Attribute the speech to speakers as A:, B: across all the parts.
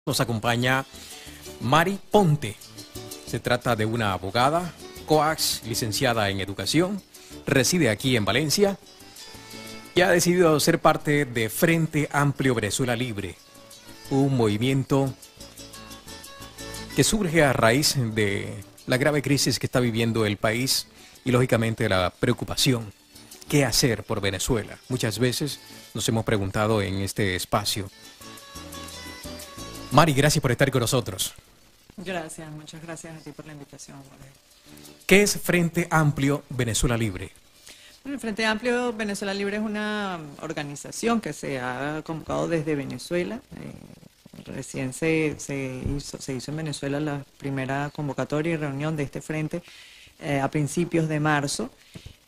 A: Nos acompaña Mari Ponte. Se trata de una abogada, coax, licenciada en educación, reside aquí en Valencia y ha decidido ser parte de Frente Amplio Venezuela Libre, un movimiento que surge a raíz de la grave crisis que está viviendo el país y lógicamente la preocupación. ¿Qué hacer por Venezuela? Muchas veces nos hemos preguntado en este espacio. Mari, gracias por estar con nosotros.
B: Gracias, muchas gracias a ti por la invitación, Jorge.
A: ¿Qué es Frente Amplio Venezuela Libre?
B: Bueno, el Frente Amplio Venezuela Libre es una organización que se ha convocado desde Venezuela. Recién se hizo en Venezuela la primera convocatoria y reunión de este frente a principios de marzo.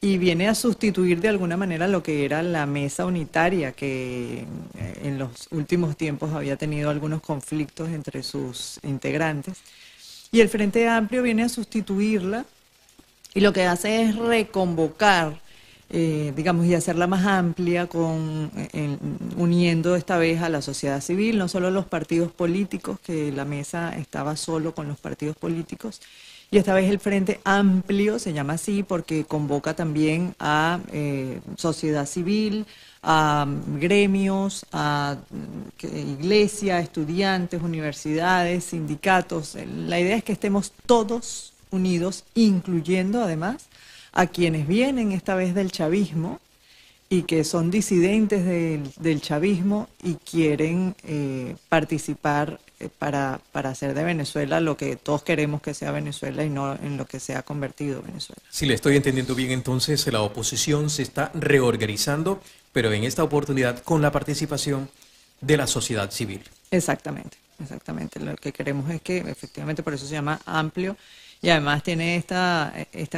B: Y viene a sustituir de alguna manera lo que era la mesa unitaria que en los últimos tiempos había tenido algunos conflictos entre sus integrantes. Y el Frente Amplio viene a sustituirla y lo que hace es reconvocar, digamos, y hacerla más amplia, uniendo esta vez a la sociedad civil, no solo los partidos políticos, que la mesa estaba solo con los partidos políticos. Y esta vez el Frente Amplio se llama así porque convoca también a sociedad civil, a gremios, a iglesia, estudiantes, universidades, sindicatos. La idea es que estemos todos unidos, incluyendo además a quienes vienen esta vez del chavismo y que son disidentes del chavismo y quieren participar para hacer de Venezuela lo que todos queremos que sea Venezuela y no en lo que se ha convertido Venezuela.
A: Si le estoy entendiendo bien, entonces la oposición se está reorganizando, pero en esta oportunidad con la participación de la sociedad civil.
B: Exactamente, exactamente. Lo que queremos es que efectivamente por eso se llama amplio y además tiene esta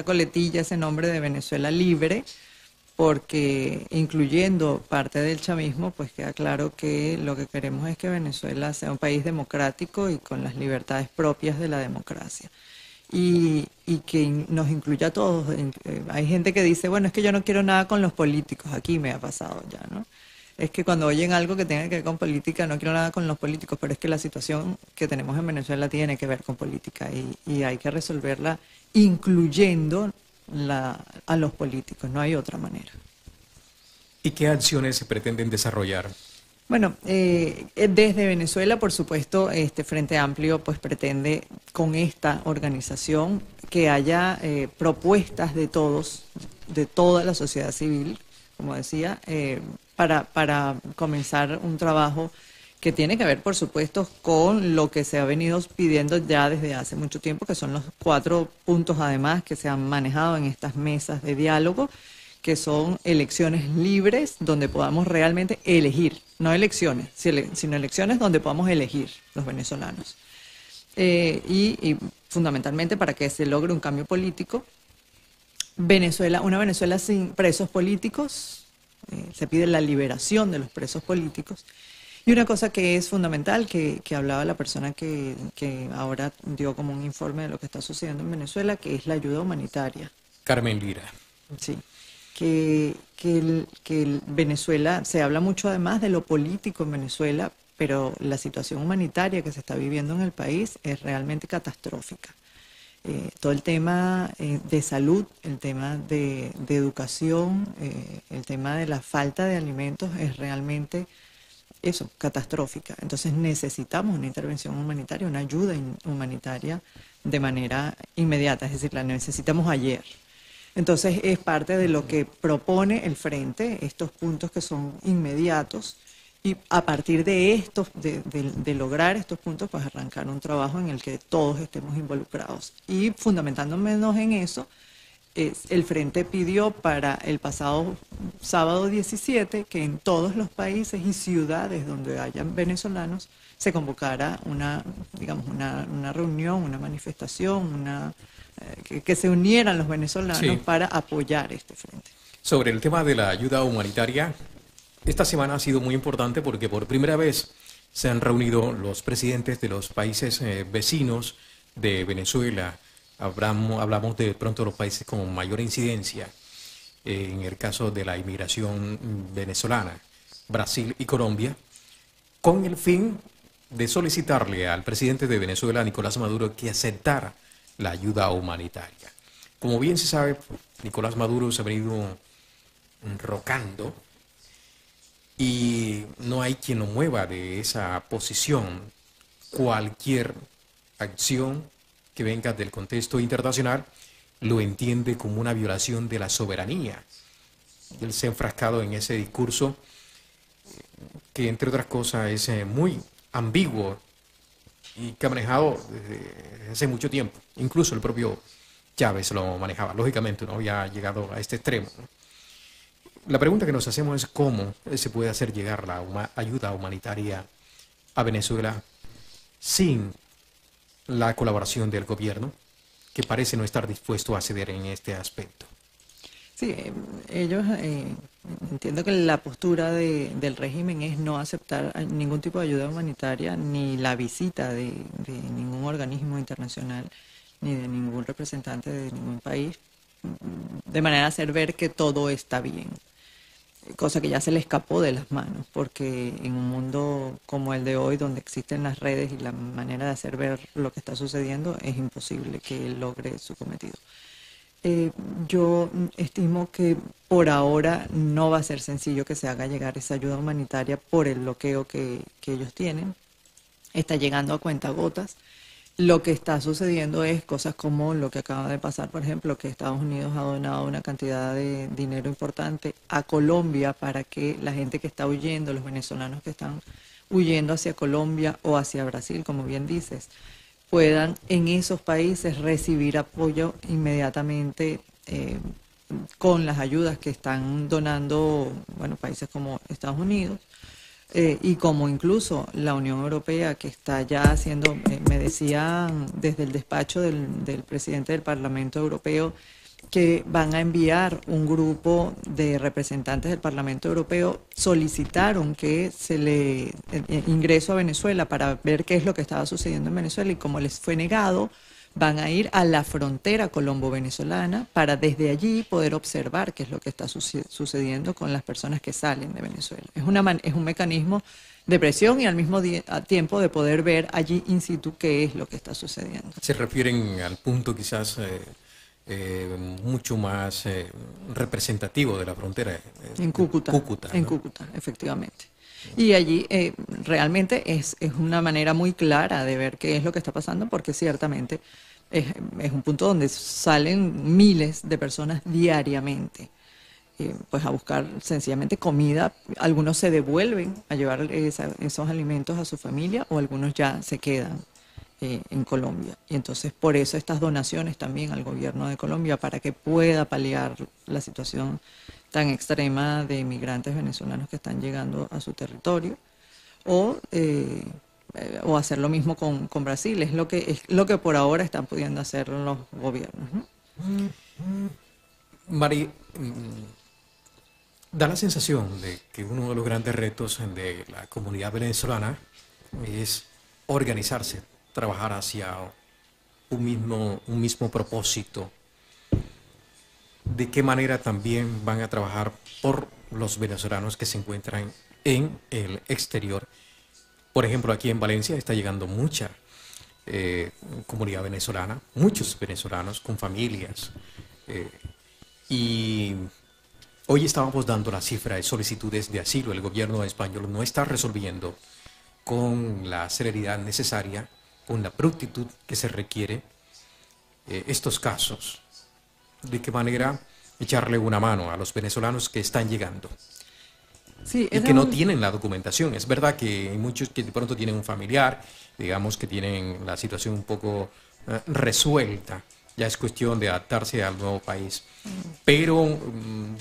B: coletilla, ese nombre de Venezuela Libre, porque incluyendo parte del chavismo, pues queda claro que lo que queremos es que Venezuela sea un país democrático y con las libertades propias de la democracia. Y que nos incluya a todos. Hay gente que dice, bueno, es que yo no quiero nada con los políticos, aquí me ha pasado ya, ¿no? Es que cuando oyen algo que tenga que ver con política, no quiero nada con los políticos, pero es que la situación que tenemos en Venezuela tiene que ver con política y hay que resolverla incluyendo a los políticos, no hay otra manera.
A: ¿Y qué acciones se pretenden desarrollar?
B: Bueno, desde Venezuela, por supuesto, este Frente Amplio pues pretende con esta organización que haya propuestas de todos, de toda la sociedad civil, como decía, para comenzar un trabajo que tiene que ver, por supuesto, con lo que se ha venido pidiendo ya desde hace mucho tiempo, que son los 4 puntos, además, que se han manejado en estas mesas de diálogo, que son elecciones libres, donde podamos realmente elegir, no elecciones, sino elecciones donde podamos elegir los venezolanos. Y fundamentalmente para que se logre un cambio político, una Venezuela sin presos políticos, se pide la liberación de los presos políticos. Y una cosa que es fundamental, que hablaba la persona que ahora dio como un informe de lo que está sucediendo en Venezuela, que es la ayuda humanitaria.
A: Carmen Lira.
B: Sí, que Venezuela, se habla mucho además de lo político en Venezuela, pero la situación humanitaria que se está viviendo en el país es realmente catastrófica. Todo el tema de salud, el tema de educación, el tema de la falta de alimentos es realmente catastrófica. Entonces necesitamos una intervención humanitaria, una ayuda humanitaria de manera inmediata, es decir, la necesitamos ayer. Entonces es parte de lo que propone el Frente, estos puntos que son inmediatos, y a partir de estos, de lograr estos puntos, pues arrancar un trabajo en el que todos estemos involucrados. Y fundamentándonos en eso, el Frente pidió para el pasado sábado 17 que en todos los países y ciudades donde hayan venezolanos se convocara una reunión, una manifestación, que se unieran los venezolanos para apoyar este Frente.
A: Sobre el tema de la ayuda humanitaria, esta semana ha sido muy importante porque por primera vez se han reunido los presidentes de los países vecinos de Venezuela. Hablamos de pronto de los países con mayor incidencia en el caso de la inmigración venezolana, Brasil y Colombia, con el fin de solicitarle al presidente de Venezuela, Nicolás Maduro, que aceptara la ayuda humanitaria. Como bien se sabe, Nicolás Maduro se ha venido rocando y no hay quien lo mueva de esa posición. Cualquier acción que venga del contexto internacional lo entiende como una violación de la soberanía. Él se ha enfrascado en ese discurso que, entre otras cosas, es muy ambiguo y que ha manejado desde hace mucho tiempo. Incluso el propio Chávez lo manejaba. Lógicamente no había llegado a este extremo, ¿no? La pregunta que nos hacemos es cómo se puede hacer llegar la ayuda humanitaria a Venezuela sin la colaboración del gobierno, que parece no estar dispuesto a ceder en este aspecto.
B: Sí, ellos, entiendo que la postura del régimen es no aceptar ningún tipo de ayuda humanitaria ni la visita de ningún organismo internacional ni de ningún representante de ningún país, de manera a hacer ver que todo está bien, cosa que ya se le escapó de las manos, porque en un mundo como el de hoy, donde existen las redes y la manera de hacer ver lo que está sucediendo, es imposible que él logre su cometido. Yo estimo que por ahora no va a ser sencillo que se haga llegar esa ayuda humanitaria por el bloqueo que ellos tienen. Está llegando a cuentagotas. Lo que está sucediendo es cosas como lo que acaba de pasar, por ejemplo, que Estados Unidos ha donado una cantidad de dinero importante a Colombia para que la gente que está huyendo, los venezolanos que están huyendo hacia Colombia o hacia Brasil, como bien dices, puedan en esos países recibir apoyo inmediatamente con las ayudas que están donando, bueno, países como Estados Unidos. Y como incluso la Unión Europea, que está ya haciendo, me decían desde el despacho del presidente del Parlamento Europeo, que van a enviar un grupo de representantes del Parlamento Europeo, solicitaron que se le ingreso a Venezuela para ver qué es lo que estaba sucediendo en Venezuela, y como les fue negado, van a ir a la frontera colombo-venezolana para desde allí poder observar qué es lo que está sucediendo con las personas que salen de Venezuela. Es un mecanismo de presión y al mismo tiempo de poder ver allí in situ qué es lo que está sucediendo.
A: Se refieren al punto quizás mucho más representativo de la frontera.
B: En Cúcuta.
A: Cúcuta, ¿no?
B: En Cúcuta, efectivamente. Y allí realmente es una manera muy clara de ver qué es lo que está pasando, porque ciertamente es un punto donde salen miles de personas diariamente, pues a buscar sencillamente comida. Algunos se devuelven a llevar esos alimentos a su familia, o algunos ya se quedan en Colombia. Y entonces por eso estas donaciones también al gobierno de Colombia, para que pueda paliar la situación tan extrema de migrantes venezolanos que están llegando a su territorio, o hacer lo mismo con Brasil. Es lo que por ahora están pudiendo hacer los gobiernos, ¿no?
A: Mari, da la sensación de que uno de los grandes retos de la comunidad venezolana es organizarse, trabajar hacia un mismo propósito. ¿De qué manera también van a trabajar por los venezolanos que se encuentran en el exterior? Por ejemplo, aquí en Valencia está llegando mucha comunidad venezolana, muchos venezolanos con familias. Y hoy estábamos dando la cifra de solicitudes de asilo. El gobierno español no está resolviendo con la celeridad necesaria, con la prontitud que se requiere estos casos. ¿De qué manera echarle una mano a los venezolanos que están llegando? Sí, y que no tienen la documentación? Es verdad que hay muchos que de pronto tienen un familiar, digamos que tienen la situación un poco resuelta, ya es cuestión de adaptarse al nuevo país, pero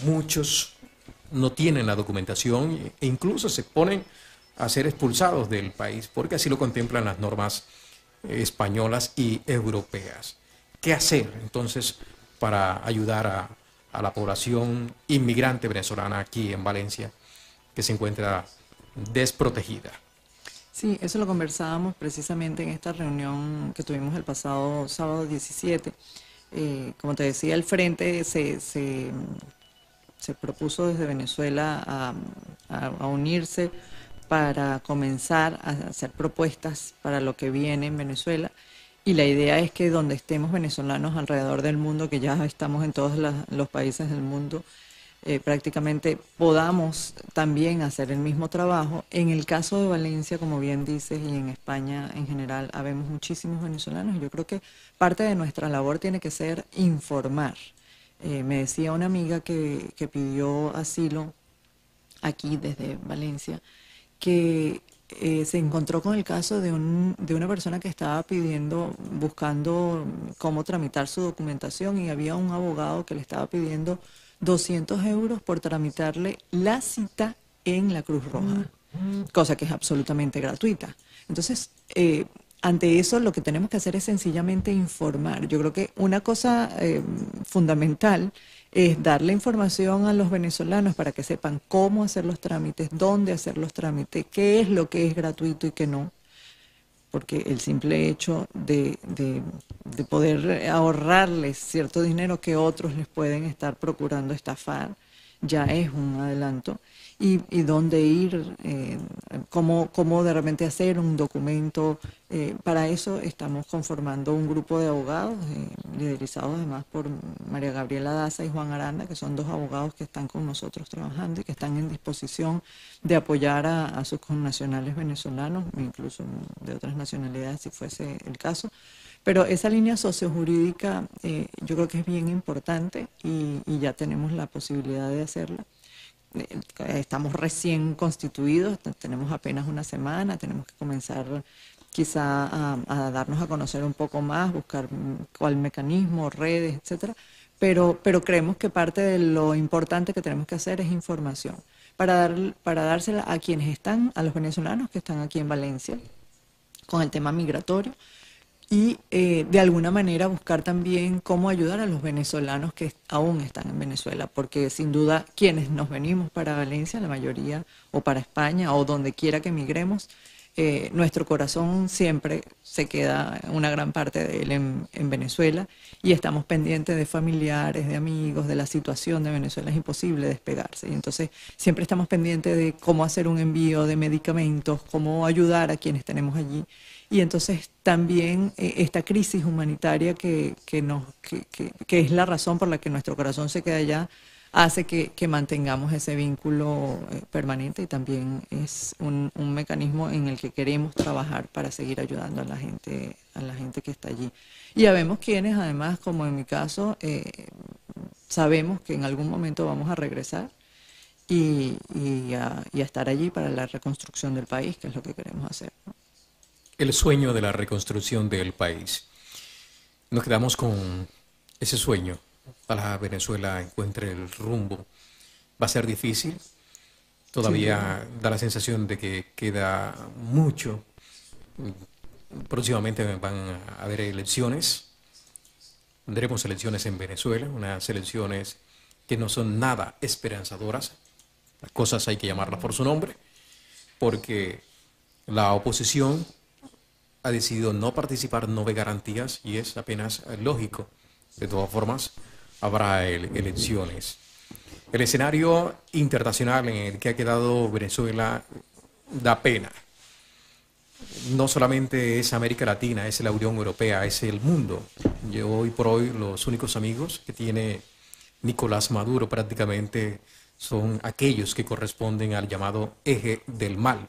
A: muchos no tienen la documentación e incluso se ponen a ser expulsados del país, porque así lo contemplan las normas españolas y europeas. ¿Qué hacer entonces para ayudar a la población inmigrante venezolana aquí en Valencia, que se encuentra desprotegida?
B: Sí, eso lo conversábamos precisamente en esta reunión que tuvimos el pasado sábado 17. Como te decía, el Frente se propuso desde Venezuela a unirse para comenzar a hacer propuestas para lo que viene en Venezuela. Y la idea es que donde estemos venezolanos alrededor del mundo, que ya estamos en todos los países del mundo, prácticamente podamos también hacer el mismo trabajo. En el caso de Valencia, como bien dices, y en España en general, habemos muchísimos venezolanos y yo creo que parte de nuestra labor tiene que ser informar. Me decía una amiga que pidió asilo aquí desde Valencia, que se encontró con el caso de una persona que estaba buscando cómo tramitar su documentación y había un abogado que le estaba pidiendo 200 euros por tramitarle la cita en la Cruz Roja, cosa que es absolutamente gratuita. Entonces, ante eso lo que tenemos que hacer es sencillamente informar. Yo creo que una cosa fundamental es darle información a los venezolanos para que sepan cómo hacer los trámites, dónde hacer los trámites, qué es lo que es gratuito y qué no. Porque el simple hecho de poder ahorrarles cierto dinero que otros les pueden estar procurando estafar ya es un adelanto. Y dónde ir, cómo de repente hacer un documento. Para eso estamos conformando un grupo de abogados, liderizados además por María Gabriela Daza y Juan Aranda, que son dos abogados que están con nosotros trabajando y que están en disposición de apoyar a sus connacionales venezolanos, incluso de otras nacionalidades si fuese el caso. Pero esa línea sociojurídica yo creo que es bien importante y ya tenemos la posibilidad de hacerla. Estamos recién constituidos, tenemos apenas una semana, tenemos que comenzar quizá a darnos a conocer un poco más, buscar cuál mecanismo, redes, etcétera. Pero creemos que parte de lo importante que tenemos que hacer es información para dársela a quienes están, a los venezolanos que están aquí en Valencia con el tema migratorio. Y de alguna manera buscar también cómo ayudar a los venezolanos que aún están en Venezuela, porque sin duda quienes nos venimos para Valencia, la mayoría, o para España, o donde quiera que emigremos, nuestro corazón siempre se queda una gran parte de él en Venezuela y estamos pendientes de familiares, de amigos, de la situación de Venezuela. Es imposible despegarse y entonces siempre estamos pendientes de cómo hacer un envío de medicamentos, cómo ayudar a quienes tenemos allí. Y entonces también esta crisis humanitaria que es la razón por la que nuestro corazón se queda allá, hace que mantengamos ese vínculo permanente y también es un mecanismo en el que queremos trabajar para seguir ayudando a la gente que está allí. Y ya vemos quienes, además, como en mi caso, sabemos que en algún momento vamos a regresar y a estar allí para la reconstrucción del país, que es lo que queremos hacer, ¿no?
A: El sueño de la reconstrucción del país. Nos quedamos con ese sueño. Ojalá Venezuela encuentre el rumbo. Va a ser difícil. Todavía sí, da la sensación de que queda mucho. Próximamente van a haber elecciones. Tendremos elecciones en Venezuela, unas elecciones que no son nada esperanzadoras. Las cosas hay que llamarlas por su nombre, porque la oposición ha decidido no participar, no ve garantías y es apenas lógico. De todas formas, habrá elecciones. El escenario internacional en el que ha quedado Venezuela da pena. No solamente es América Latina, es la Unión Europea, es el mundo. Hoy por hoy los únicos amigos que tiene Nicolás Maduro prácticamente son aquellos que corresponden al llamado eje del mal.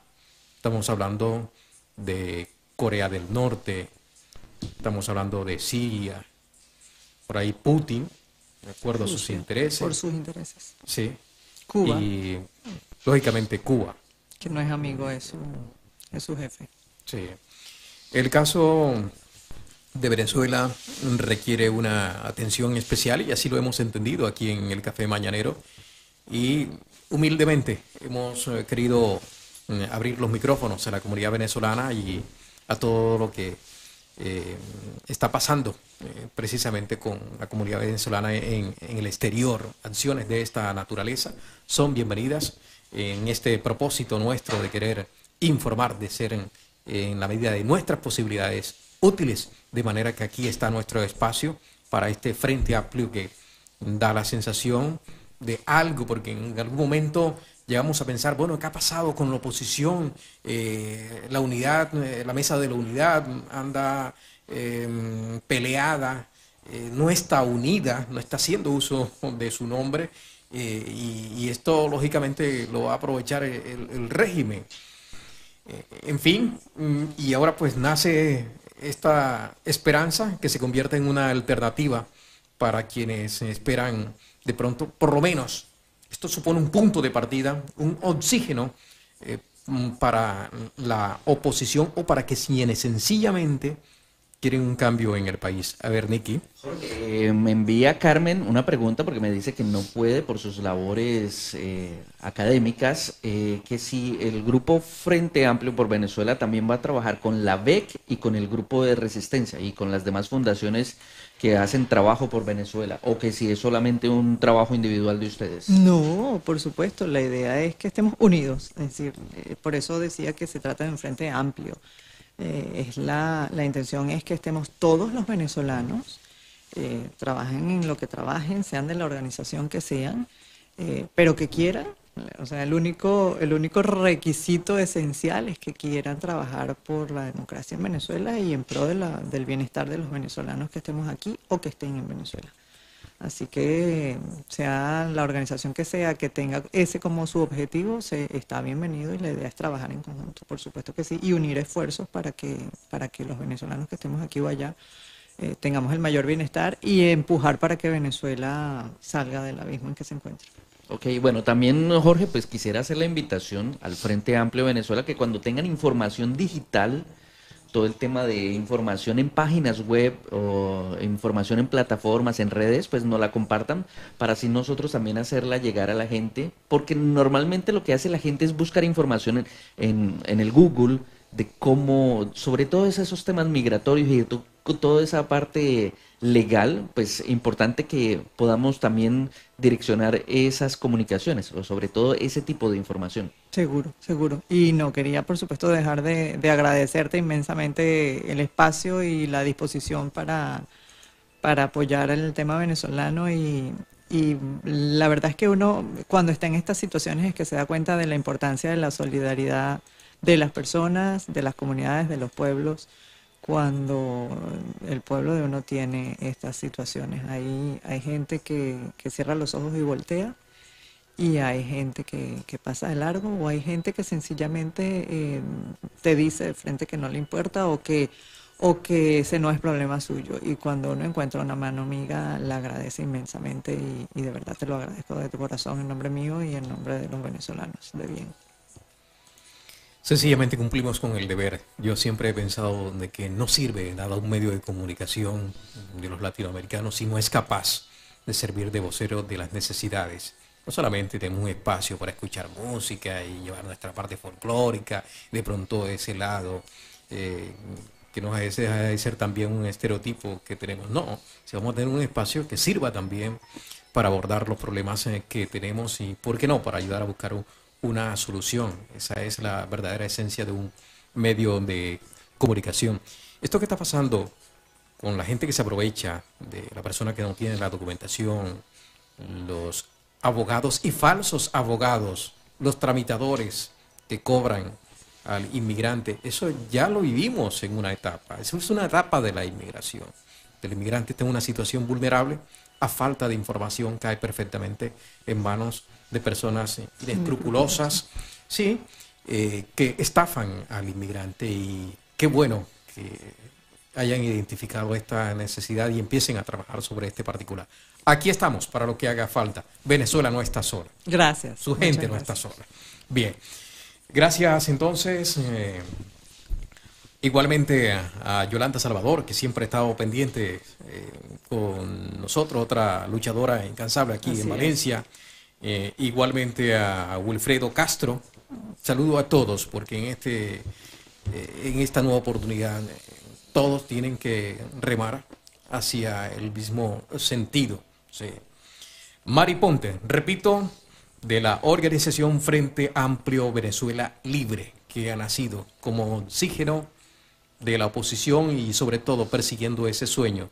A: Estamos hablando de Corea del Norte, estamos hablando de Siria, por ahí Putin, de acuerdo a sus intereses.
B: Por sus intereses.
A: Sí.
B: Cuba.
A: Y lógicamente Cuba.
B: Que no es amigo de su jefe.
A: Sí. El caso de Venezuela requiere una atención especial y así lo hemos entendido aquí en el Café Mañanero. Y humildemente hemos querido abrir los micrófonos a la comunidad venezolana y a todo lo que está pasando precisamente con la comunidad venezolana en el exterior. Acciones de esta naturaleza son bienvenidas en este propósito nuestro de querer informar, de ser en la medida de nuestras posibilidades útiles, de manera que aquí está nuestro espacio para este frente amplio que da la sensación de algo, porque en algún momento llegamos a pensar, bueno, ¿qué ha pasado con la oposición? La unidad, la mesa de la unidad anda peleada, no está unida, no está haciendo uso de su nombre, y esto lógicamente lo va a aprovechar el régimen. En fin, y ahora pues nace esta esperanza que se convierte en una alternativa para quienes esperan de pronto, por lo menos, esto supone un punto de partida, un oxígeno para la oposición o para que quienes sencillamente quieren un cambio en el país. A ver, Nicky.
C: Me envía Carmen una pregunta porque me dice que no puede por sus labores académicas, que si el grupo Frente Amplio por Venezuela también va a trabajar con la BEC y con el grupo de Resistencia y con las demás fundaciones que hacen trabajo por Venezuela, o que si es solamente un trabajo individual de ustedes.
B: No, por supuesto, la idea es que estemos unidos, es decir, por eso decía que se trata de un frente amplio. La intención es que estemos todos los venezolanos, trabajen en lo que trabajen, sean de la organización que sean, pero que quieran, o sea, el único requisito esencial es que quieran trabajar por la democracia en Venezuela y en pro del bienestar de los venezolanos que estemos aquí o que estén en Venezuela. Así que sea la organización que sea, que tenga ese como su objetivo, está bienvenido y la idea es trabajar en conjunto, por supuesto que sí, y unir esfuerzos para que los venezolanos que estemos aquí o allá tengamos el mayor bienestar y empujar para que Venezuela salga del abismo en que se encuentra.
C: Ok, bueno, también Jorge, pues quisiera hacer la invitación al Frente Amplio Venezuela que cuando tengan información digital, todo el tema de información en páginas web o información en plataformas, en redes, pues nos la compartan para así nosotros también hacerla llegar a la gente, porque normalmente lo que hace la gente es buscar información en el Google de cómo, sobre todo esos temas migratorios y de toda esa parte legal, pues importante que podamos también direccionar esas comunicaciones o sobre todo ese tipo de información.
B: Seguro, seguro. Y no quería, por supuesto, dejar de agradecerte inmensamente el espacio y la disposición para apoyar el tema venezolano y la verdad es que uno cuando está en estas situaciones es que se da cuenta de la importancia de la solidaridad de las personas, de las comunidades, de los pueblos, cuando el pueblo de uno tiene estas situaciones. Hay gente que cierra los ojos y voltea, y hay gente que pasa de largo, o hay gente que sencillamente te dice de frente que no le importa o que ese no es problema suyo. Y cuando uno encuentra una mano amiga, la agradece inmensamente y de verdad te lo agradezco de tu corazón en nombre mío y en nombre de los venezolanos de bien.
A: Sencillamente cumplimos con el deber. Yo siempre he pensado de que no sirve de nada un medio de comunicación de los latinoamericanos si no es capaz de servir de vocero de las necesidades. No solamente tenemos un espacio para escuchar música y llevar nuestra parte folclórica, de pronto ese lado que nos deja de ser también un estereotipo que tenemos. No, si vamos a tener un espacio que sirva también para abordar los problemas que tenemos y, ¿por qué no?, para ayudar a buscar una solución. Esa es la verdadera esencia de un medio de comunicación. Esto que está pasando con la gente que se aprovecha de la persona que no tiene la documentación, los abogados y falsos abogados, los tramitadores que cobran al inmigrante, eso ya lo vivimos en una etapa. Eso es una etapa de la inmigración. El inmigrante está en una situación vulnerable, a falta de información cae perfectamente en manos de personas inescrupulosas, sí, que estafan al inmigrante, y qué bueno que hayan identificado esta necesidad y empiecen a trabajar sobre este particular. Aquí estamos para lo que haga falta. Venezuela no está sola.
B: Gracias.
A: Su gente no está sola. Bien. Gracias entonces. Igualmente a Yolanda Salvador, que siempre ha estado pendiente con nosotros, otra luchadora incansable aquí en Valencia. Igualmente a Wilfredo Castro. Saludo a todos, porque en esta nueva oportunidad todos tienen que remar hacia el mismo sentido. Sí. Mari Ponte, repito, de la organización Frente Amplio Venezuela Libre, que ha nacido como oxígeno de la oposición y sobre todo persiguiendo ese sueño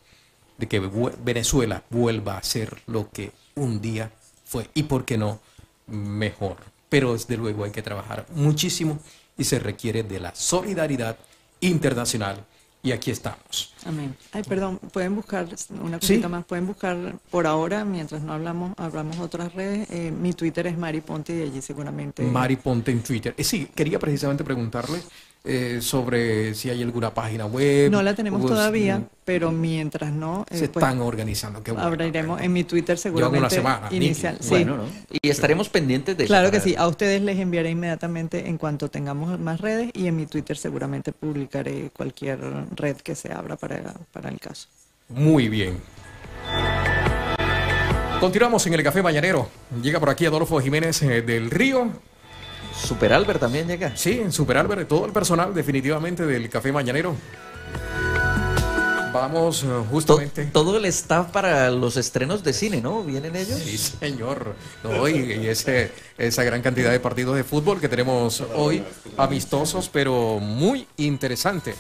A: de que Venezuela vuelva a ser lo que un día fue y, por qué no, mejor. pero desde luego hay que trabajar muchísimo y se requiere de la solidaridad internacional. Y aquí estamos.
B: Amén. Ay, perdón, pueden buscar una cosita más. Pueden buscar por ahora, mientras no hablamos otras redes. Mi Twitter es Mari Ponte y allí seguramente.
A: Mari Ponte en Twitter. Sí, quería precisamente preguntarle sobre si hay alguna página web.
B: No la tenemos todavía, pero mientras no.
A: Se están organizando. Qué bueno.
B: Abriremos en mi Twitter seguramente.
A: Yo hago una semana.
B: Inicial. Sí.
C: Bueno, ¿no? Y estaremos pendientes de eso.
B: Claro que sí. A ustedes les enviaré inmediatamente en cuanto tengamos más redes y en mi Twitter seguramente publicaré cualquier red que se abra para el caso.
A: Muy bien. Continuamos en el Café Mañanero. Llega por aquí Adolfo Jiménez del Río.
C: Super Albert también llega.
A: Sí, en Super Albert, todo el personal definitivamente del Café Mañanero. Vamos justamente.
C: Todo el staff para los estrenos de cine, ¿no? ¿Vienen ellos?
A: Sí, señor. No, y esa gran cantidad de partidos de fútbol que tenemos hoy, amistosos, pero muy interesante.